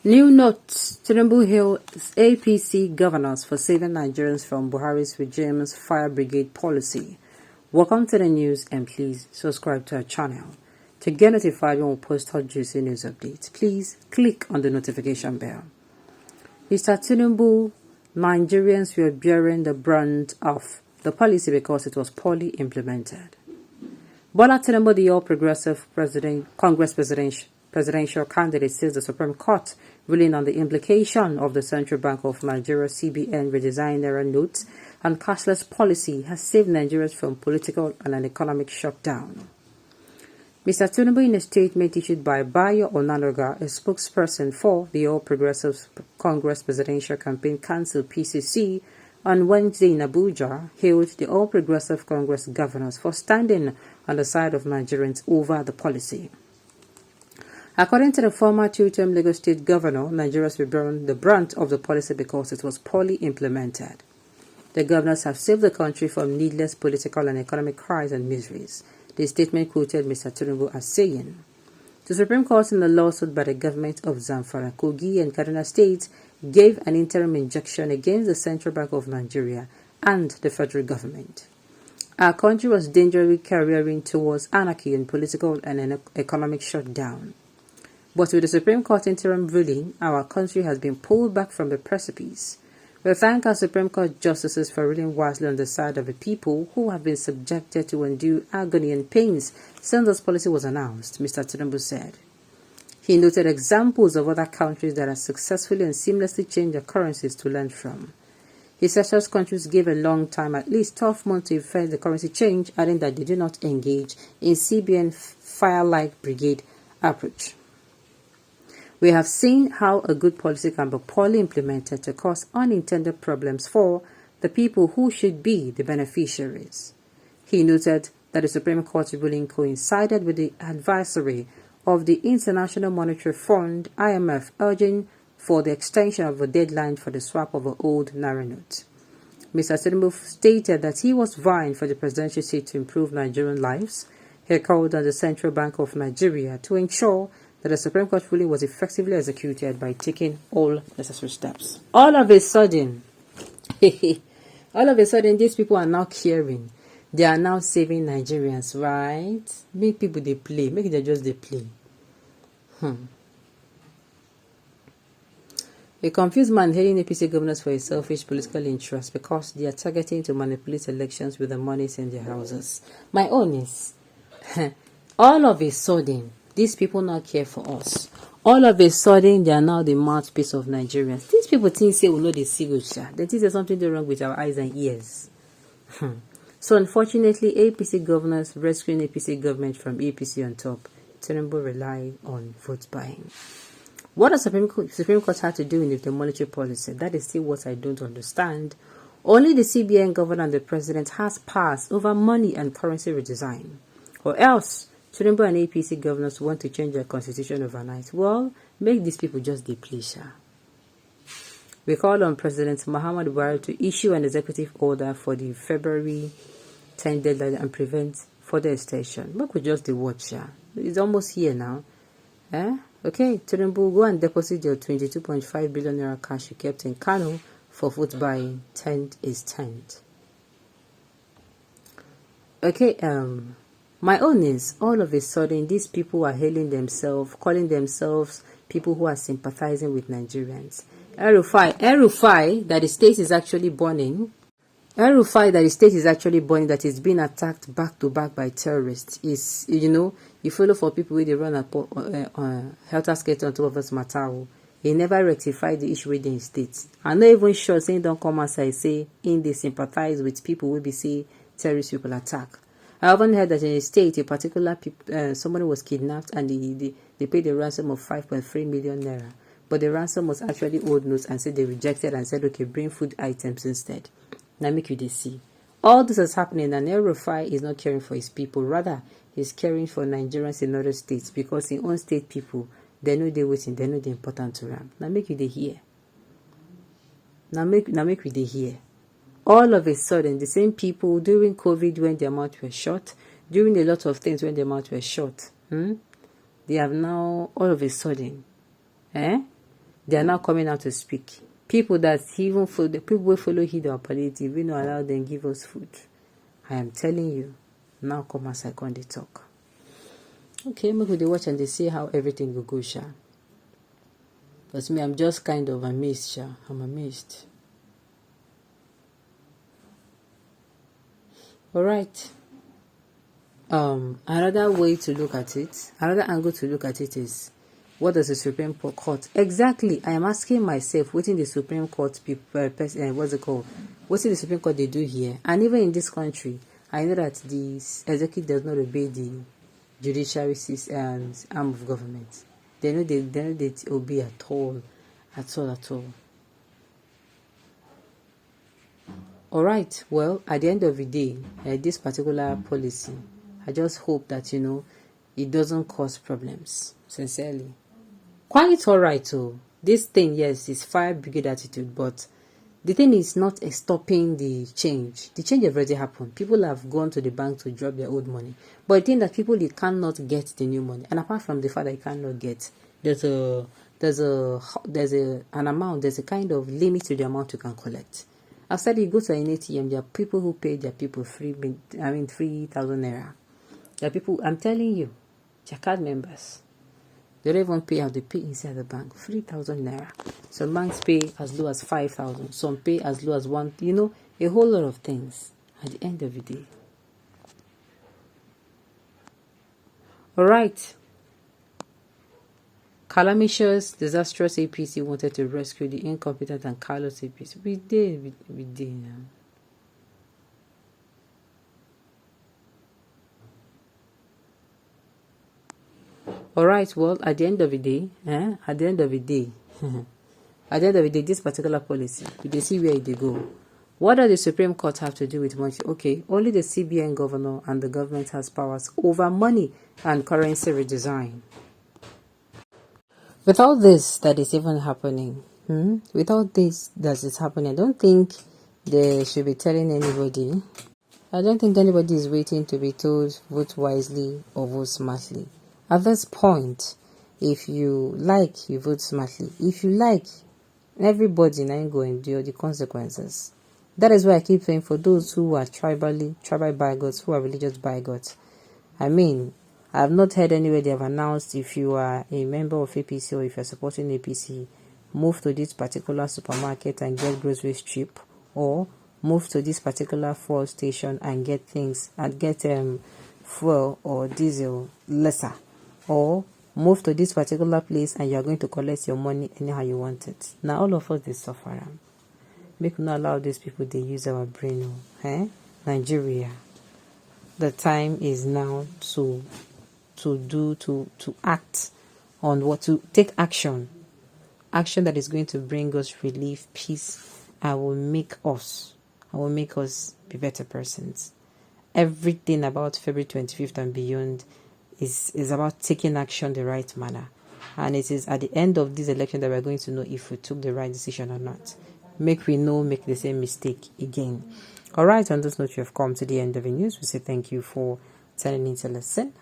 New notes: Tinubu hails APC governors for saving Nigerians from Buhari's regime's fire brigade policy. Welcome to the news, and please subscribe to our channel. To get notified when we post hot juicy news updates, please click on the notification bell. Mr. Tinubu, Nigerians were bearing the brunt of the policy because it was poorly implemented. Bola Tinubu, the All Progressive Congress presidential candidate, says the Supreme Court ruling on the implication of the Central Bank of Nigeria (CBN) redesign naira notes and cashless policy has saved Nigerians from political and an economic shutdown. Mr. Tinubu, in a statement issued by Bayo Onanoga, a spokesperson for the All Progressive Congress Presidential Campaign Council (PCC), on Wednesday in Abuja, hailed the All Progressive Congress governors for standing on the side of Nigerians over the policy. According to the former two-term Lagos State governor, Nigerians were bearing the brunt of the policy because it was poorly implemented. The governors have saved the country from needless political and economic cries and miseries. The statement quoted Mr. Tinubu as saying, "The Supreme Court, in the lawsuit by the government of Zamfara, Kogi, and Kaduna states, gave an interim injunction against the Central Bank of Nigeria and the federal government. Our country was dangerously careering towards anarchy and political and an economic shutdown. But with the Supreme Court interim ruling, our country has been pulled back from the precipice. We thank our Supreme Court justices for ruling wisely on the side of the people who have been subjected to undue agony and pains since this policy was announced," Mr. Tinubu said. He noted examples of other countries that have successfully and seamlessly changed their currencies to learn from. He said such countries gave a long time, at least 12 months, to effect the currency change, adding that they did not engage in CBN fire-like brigade approach. "We have seen how a good policy can be poorly implemented to cause unintended problems for the people who should be the beneficiaries." He noted that the Supreme Court ruling coincided with the advisory of the International Monetary Fund (IMF) urging for the extension of the deadline for the swap of the old naira note. Mr. Tinubu stated that he was vying for the presidential seat to improve Nigerian lives. He called on the Central Bank of Nigeria to ensure that the Supreme Court ruling was effectively executed by taking all necessary steps. All of a sudden, these people are now caring. They are now saving Nigerians, right? Make people they play. Make them just they play. A confused man hailing APC governors for a selfish political interest because they are targeting to manipulate elections with the monies in their houses. My own is, all of a sudden, these people now care for us. All of a sudden, they are now the mouthpiece of Nigerians. These people think say we know the signature. They think there's something wrong with our eyes and ears. So unfortunately, APC governors rescuing APC government from APC on top. Tinubu rely on vote buying. What does Supreme Court have to do with the monetary policy? That is still what I don't understand. Only the CBN governor and the president has passed over money and currency redesign. Or else, Tinubu and APC governors want to change their constitution overnight. Well, make these people just the pleasure. We call on President Muhammad Buhari to issue an executive order for the February 10 deadline and prevent further extension. Look, we just the watch. It's almost here now. Okay, Tinubu, go and deposit your 22.5 billion naira cash you kept in Kano for vote buying. 10th is 10th. Okay, my own is, all of a sudden, these people are hailing themselves, calling themselves people who are sympathizing with Nigerians. El-Rufai, that the state is actually burning. El-Rufai, that the state is actually burning, that is being attacked back to back by terrorists. Is, you follow for people where they run a helter-skelter on top of us Matao. He never rectified the issue within the state. I'm not even sure saying don't come outside say in they sympathize with people will be say terrorist people attack. I haven't heard that in a state, a particular somebody was kidnapped and they paid a ransom of 5.3 million naira. But the ransom was actually old notes and said they rejected and said, okay, bring food items instead. Now make you see. All this is happening and El-Rufai is not caring for his people. Rather, he's caring for Nigerians in other states because in own state people, they know they're waiting, they know the important to them. Now make you hear. Now make you hear. All of a sudden, the same people during COVID when their mouth were shut, doing a lot of things when their mouth were shut, they have now all of a sudden, They are now coming out to speak. People that even follow, the people who follow hidden palliative, we not allow them give us food. I am telling you, now come as I come they talk. Okay, maybe they watch and they see how everything will go, sha. But me, I'm just kind of amazed, sha. I'm amazed. Alright. Another way to look at it, another angle to look at it is, what does the Supreme Court exactly? I am asking myself, what in the Supreme Court people, what's it called? What's in the Supreme Court they do here? And even in this country, I know that the executive does not obey the judiciary system and arm of government. They know they obey at all. All right. Well, at the end of the day, this particular policy, I just hope that it doesn't cause problems. Sincerely. Quite alright too. This thing, yes, is fire brigade attitude, but the thing is not stopping the change. The change has already happened. People have gone to the bank to drop their old money. But the thing that people, they cannot get the new money. And apart from the fact that you cannot get, there's a kind of limit to the amount you can collect. After you go to an ATM, there are people who pay their people 3,000 naira. There are people, I'm telling you, their card members. They don't even pay out, they pay inside the bank. 3,000 naira. Some banks pay as low as 5,000. Some pay as low as 1. A whole lot of things at the end of the day. Alright. Calamitous, disastrous APC wanted to rescue the incompetent and callous APC. We did now. Alright, well, at the end of the day, this particular policy, they see where they go. What does the Supreme Court have to do with money? Okay, only the CBN governor and the government has powers over money and currency redesign. Without this that is even happening, without this that is happening, I don't think they should be telling anybody. I don't think anybody is waiting to be told vote wisely or vote smartly. At this point, if you like, you vote smartly. If you like, everybody now go endure the consequences. That is why I keep saying, for those who are tribal bigots, who are religious bigots, I mean, I have not heard anywhere they have announced, if you are a member of APC or if you're supporting APC, move to this particular supermarket and get groceries cheap, or move to this particular fuel station and get things and get fuel or diesel lesser, or move to this particular place and you're going to collect your money anyhow you want it. Now all of us they suffer. Make not allow these people they use our brain. Nigeria. The time is now to act on what, to take action that is going to bring us relief, peace, and will make us be better persons. Everything about February 25th and beyond is about taking action the right manner, and it is at the end of this election that we're going to know if we took the right decision or not. Make the same mistake again. All right, on this note, you have come to the end of the news. We say thank you for turning in to listen.